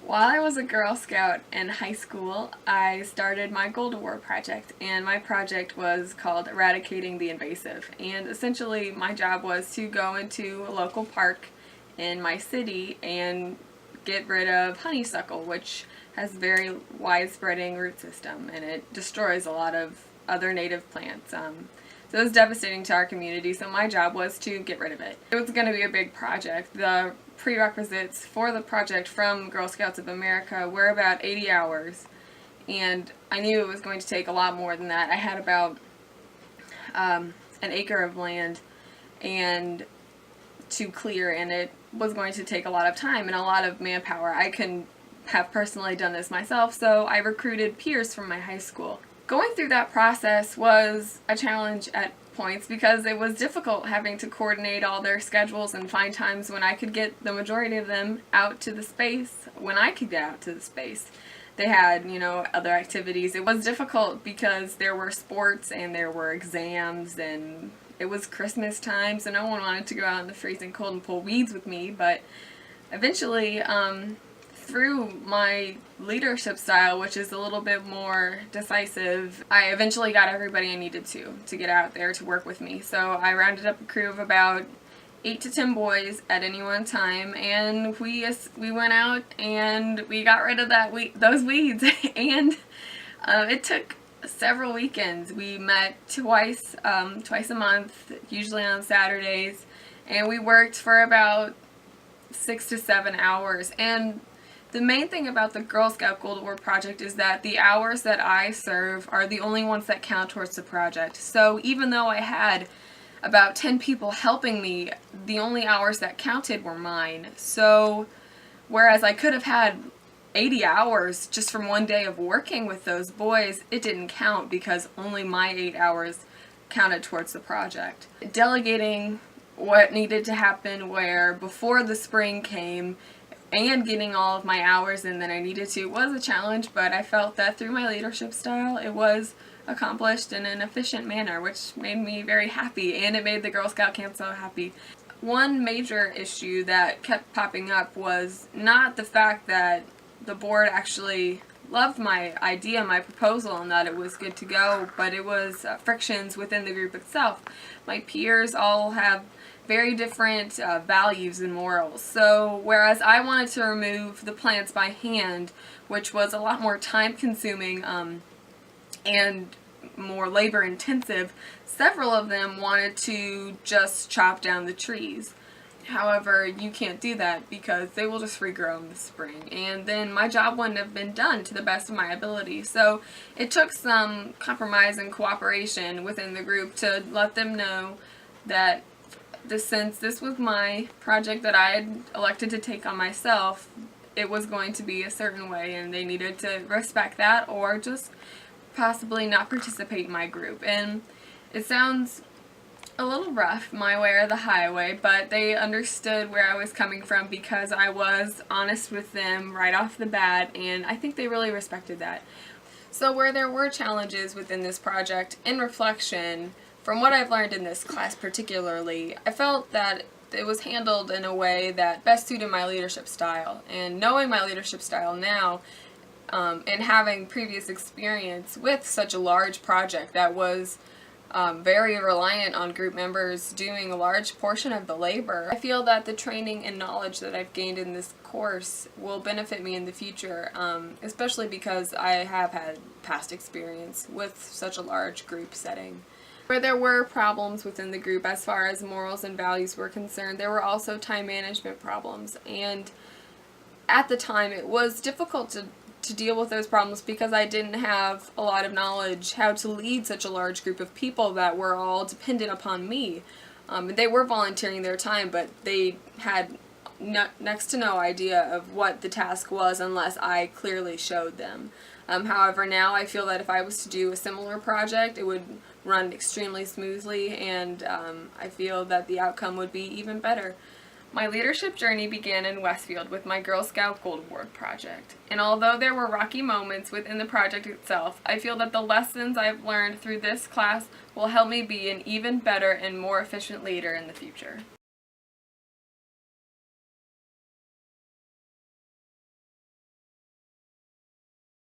While I was a Girl Scout in high school, I started my Gold Award project, and my project was called Eradicating the Invasive. And essentially, my job was to go into a local park in my city and get rid of honeysuckle, which has very wide-spreading root system, and it destroys a lot of other native plants. So it was devastating to our community, so my job was to get rid of it. It was going to be a big project. The prerequisites for the project from Girl Scouts of America were about 80 hours, and I knew it was going to take a lot more than that. I had about an acre of land and to clear, and it was going to take a lot of time and a lot of manpower. I couldn't have personally done this myself, so I recruited peers from my high school. Going through that process was a challenge at points because it was difficult having to coordinate all their schedules and find times when I could get the majority of them out to the space, when I could get out to the space. They had, other activities. It was difficult because there were sports and there were exams and it was Christmas time, so no one wanted to go out in the freezing cold and pull weeds with me, but eventually, through my leadership style, which is a little bit more decisive, I eventually got everybody I needed to get out there to work with me. So I rounded up a crew of about 8 to 10 boys at any one time, and we went out and we got rid of those weeds. And it took several weekends. We met twice a month, usually on Saturdays, and we worked for about 6 to 7 hours. And the main thing about the Girl Scout Gold Award project is that the hours that I serve are the only ones that count towards the project. So even though I had about 10 people helping me, the only hours that counted were mine. So whereas I could have had 80 hours just from one day of working with those boys, it didn't count because only my 8 hours counted towards the project. Delegating what needed to happen where before the spring came and getting all of my hours in that I needed to was a challenge, but I felt that through my leadership style it was accomplished in an efficient manner, which made me very happy, and it made the Girl Scout camp so happy. One major issue that kept popping up was not the fact that the board actually loved my idea, my proposal, and that it was good to go, but it was frictions within the group itself. My peers all have very different values and morals. So whereas I wanted to remove the plants by hand, which was a lot more time consuming and more labor intensive, several of them wanted to just chop down the trees. However, you can't do that because they will just regrow in the spring, and then my job wouldn't have been done to the best of my ability. So it took some compromise and cooperation within the group to let them know that since this was my project that I had elected to take on myself, it was going to be a certain way, and they needed to respect that or just possibly not participate in my group. And it sounds a little rough, my way or the highway, but they understood where I was coming from because I was honest with them right off the bat, and I think they really respected that. So where there were challenges within this project, in reflection, from what I've learned in this class particularly, I felt that it was handled in a way that best suited my leadership style. And knowing my leadership style now, and having previous experience with such a large project that was very reliant on group members doing a large portion of the labor, I feel that the training and knowledge that I've gained in this course will benefit me in the future, especially because I have had past experience with such a large group setting. Where there were problems within the group as far as morals and values were concerned, there were also time management problems, and at the time it was difficult to deal with those problems because I didn't have a lot of knowledge how to lead such a large group of people that were all dependent upon me. They were volunteering their time, but they had next to no idea of what the task was unless I clearly showed them. However, now I feel that if I was to do a similar project, it would run extremely smoothly, and I feel that the outcome would be even better. My leadership journey began in Westfield with my Girl Scout Gold Award project, and although there were rocky moments within the project itself, I feel that the lessons I've learned through this class will help me be an even better and more efficient leader in the future.